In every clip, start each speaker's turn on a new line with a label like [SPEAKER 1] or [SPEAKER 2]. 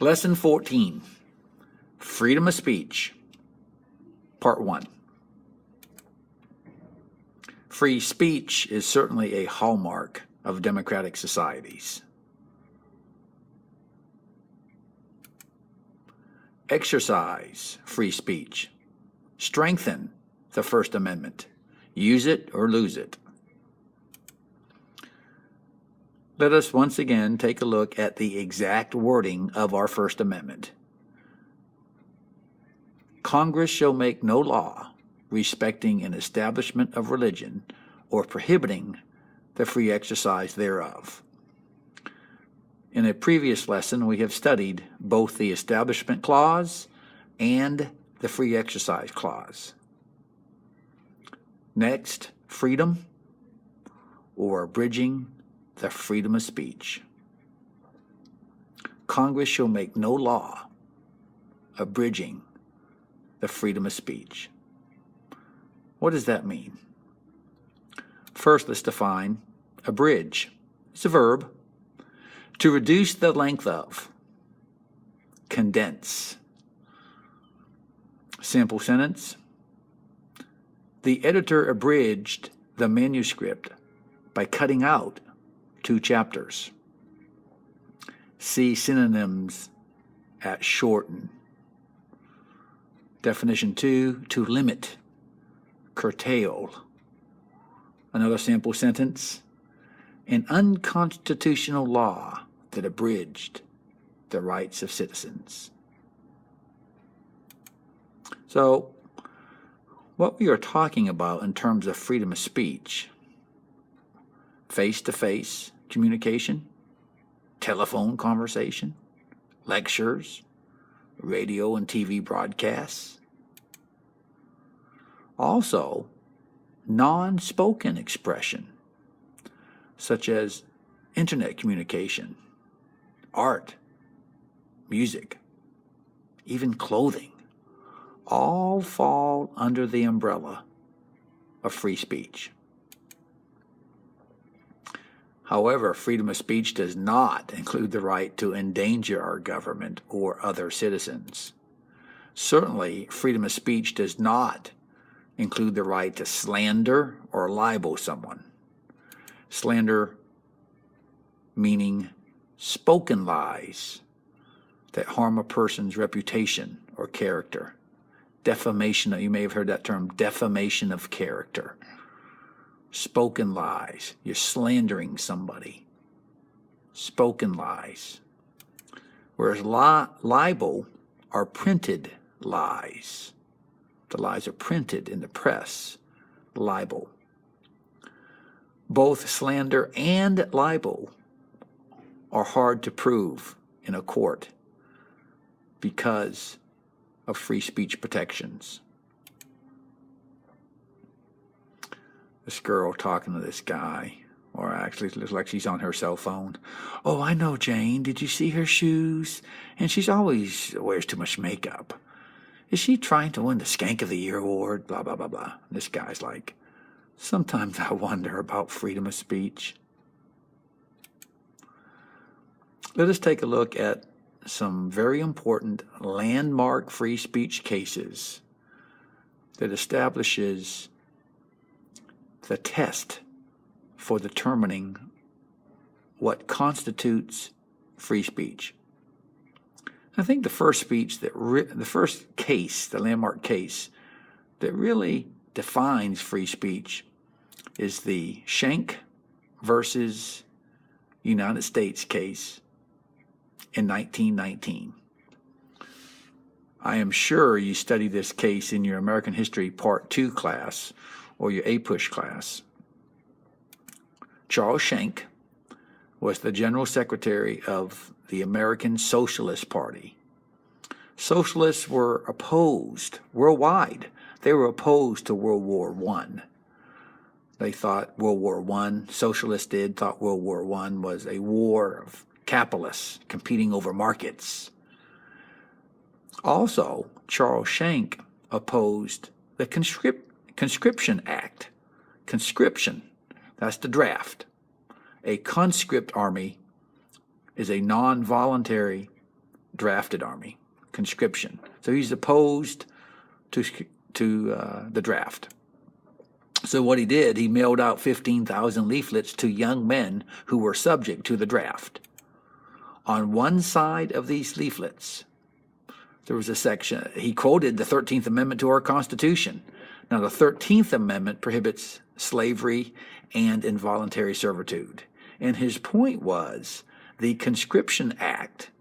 [SPEAKER 1] Lesson 14, Freedom of Speech, Part 1. Free speech is certainly a hallmark of democratic societies. Exercise free speech. Strengthen the First Amendment. Use it or lose it. Let us once again take a look at the exact wording of our First Amendment. Congress shall make no law respecting an establishment of religion or prohibiting the free exercise thereof. In a previous lesson, we have studied both the Establishment Clause and the Free Exercise Clause. Next, freedom or abridging the freedom of speech. Congress shall make no law abridging the freedom of speech. What does that mean? First, let's define abridge. It's a verb. To reduce the length of, condense. Simple sentence. The editor abridged the manuscript by cutting out 2 chapters. See synonyms at shorten. Definition 2, to limit, curtail. Another sample sentence. An unconstitutional law that abridged the rights of citizens. So, what we are talking about in terms of freedom of speech, face-to-face communication, telephone conversation, lectures, radio and TV broadcasts. Also, non-spoken expression, such as internet communication, art, music, even clothing, all fall under the umbrella of free speech. However, freedom of speech does not include the right to endanger our government or other citizens. Certainly, freedom of speech does not include the right to slander or libel someone. Slander meaning spoken lies that harm a person's reputation or character. Defamation, you may have heard that term, defamation of character. Spoken lies. You're slandering somebody. Spoken lies. Whereas libel are printed lies. The lies are printed in the press. Libel. Both slander and libel are hard to prove in a court because of free speech protections. This girl talking to this guy, or actually it looks like she's on her cell phone. Oh, I know Jane. Did you see her shoes? And she's always wears too much makeup. Is she trying to win the Skank of the Year award? Blah, blah, blah, blah. This guy's like, sometimes I wonder about freedom of speech. Let us take a look at some very important landmark free speech cases that establishes the test for determining what constitutes free speech. I think the first case, the landmark case that really defines free speech is the Schenck versus United States case in 1919. I am sure you studied this case in your American History Part 2 class or your APUSH class. Charles Schenck was the General Secretary of the American Socialist Party. Socialists were opposed worldwide. They were opposed to World War I. They thought World War I, socialists thought World War I was a war of capitalists competing over markets. Also, Charles Schenck opposed the Conscription Act. Conscription, that's the draft. A conscript army is a non-voluntary drafted army, conscription. So he's opposed to the draft. So what he did, he mailed out 15,000 leaflets to young men who were subject to the draft. On one side of these leaflets, there was a section, he quoted the 13th Amendment to our Constitution. Now, the 13th Amendment prohibits slavery and involuntary servitude. And his point was the Conscription Act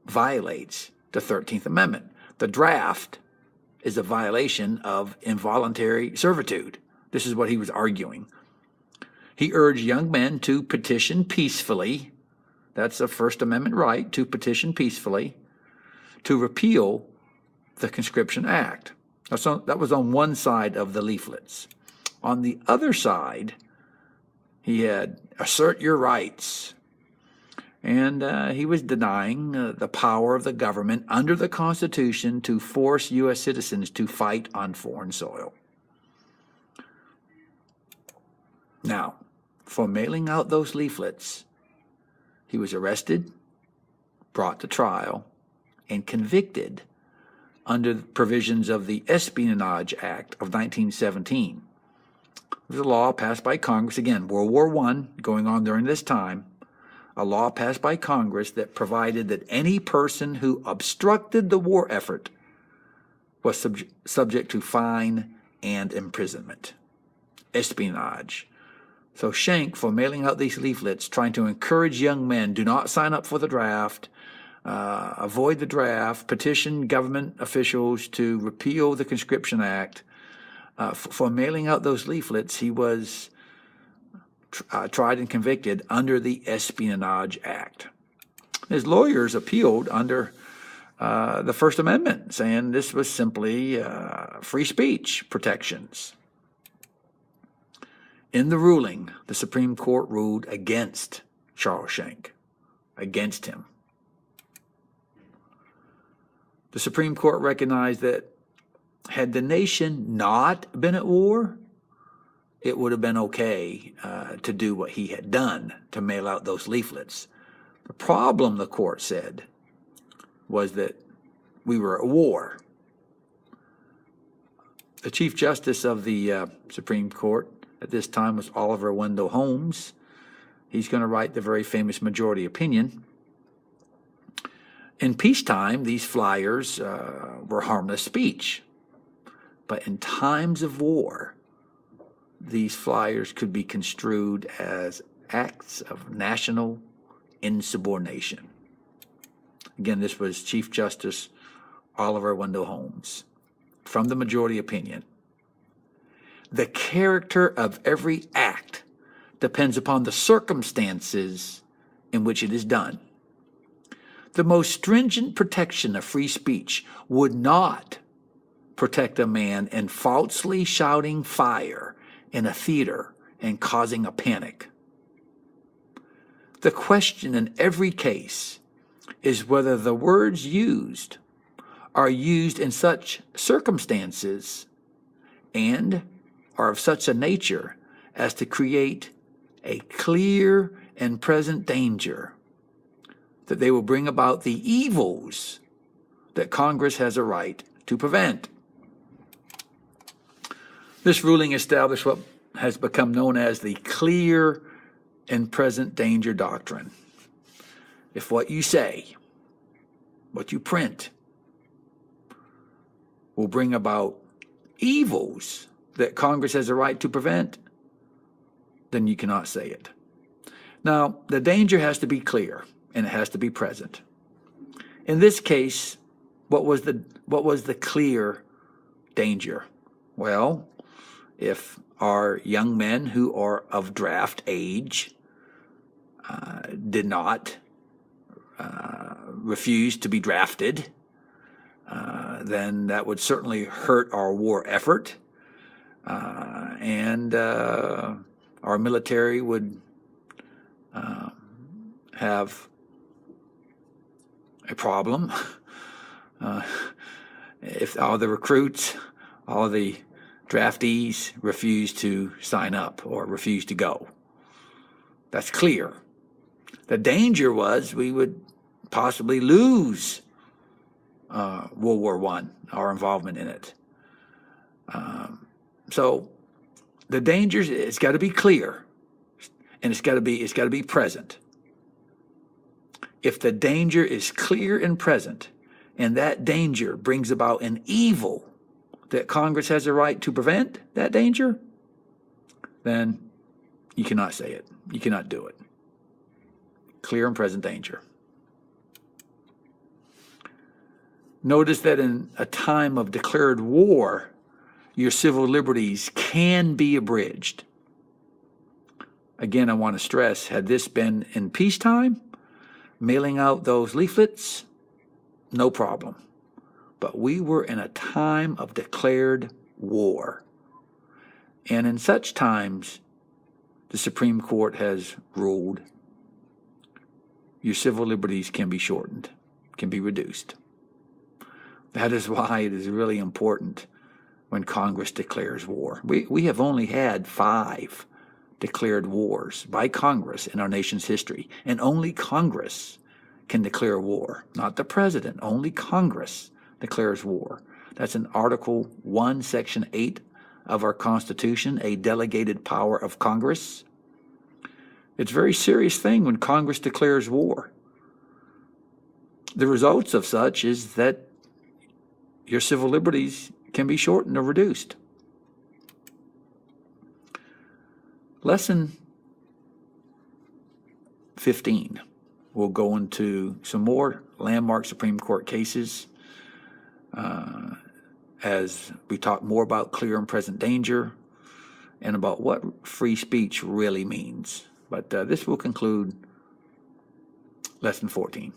[SPEAKER 1] violates the 13th Amendment. The draft is a violation of involuntary servitude. This is what he was arguing. He urged young men to petition peacefully. That's a First Amendment right, to petition peacefully to repeal the Conscription Act. That was on one side of the leaflets. On the other side, he had assert your rights. And he was denying the power of the government under the Constitution to force U.S. citizens to fight on foreign soil. Now, for mailing out those leaflets, he was arrested, brought to trial, and convicted under the provisions of the Espionage Act of 1917. It was a law passed by Congress, again, World War I going on during this time, a law passed by Congress that provided that any person who obstructed the war effort was subject to fine and imprisonment. Espionage. So Schenck, for mailing out these leaflets, trying to encourage young men, do not sign up for the draft, avoid the draft, petition government officials to repeal the Conscription Act. For mailing out those leaflets, he was tried and convicted under the Espionage Act. His lawyers appealed under the First Amendment, saying this was simply free speech protections. In the ruling, the Supreme Court ruled against Charles Schenck, against him. The Supreme Court recognized that had the nation not been at war, it would have been okay to do what he had done, to mail out those leaflets. The problem, the court said, was that we were at war. The Chief Justice of the Supreme Court at this time was Oliver Wendell Holmes. He's going to write the very famous majority opinion. In peacetime, these flyers were harmless speech. But in times of war, these flyers could be construed as acts of national insubordination. Again, this was Chief Justice Oliver Wendell Holmes from the majority opinion. The character of every act depends upon the circumstances in which it is done. The most stringent protection of free speech would not protect a man in falsely shouting fire in a theater and causing a panic. The question in every case is whether the words used are used in such circumstances and are of such a nature as to create a clear and present danger that they will bring about the evils that Congress has a right to prevent. This ruling established what has become known as the clear and present danger doctrine. If what you say, what you print, will bring about evils that Congress has a right to prevent, then you cannot say it. Now, the danger has to be clear and it has to be present. In this case, what was the clear danger? Well, if our young men who are of draft age did not refuse to be drafted, then that would certainly hurt our war effort, and our military would have a problem. If all the recruits, all the draftees refuse to sign up or refuse to go. That's clear. The danger was we would possibly lose World War I, our involvement in it. So the dangers, it's got to be clear, and it's got to be present. If the danger is clear and present, and that danger brings about an evil that Congress has a right to prevent that danger, then you cannot say it. You cannot do it. Clear and present danger. Notice that in a time of declared war, your civil liberties can be abridged. Again, I want to stress, had this been in peacetime, mailing out those leaflets, no problem. But we were in a time of declared war. And in such times, the Supreme Court has ruled your civil liberties can be shortened, can be reduced. That is why it is really important when Congress declares war. We have only had 5 declared wars by Congress in our nation's history, and only Congress can declare war, not the president. Only Congress declares war. That's in Article 1, Section 8 of our Constitution, a delegated power of Congress. It's a very serious thing when Congress declares war. The results of such is that your civil liberties can be shortened or reduced. Lesson 15. We'll go into some more landmark Supreme Court cases as we talk more about clear and present danger and about what free speech really means. But this will conclude Lesson 14.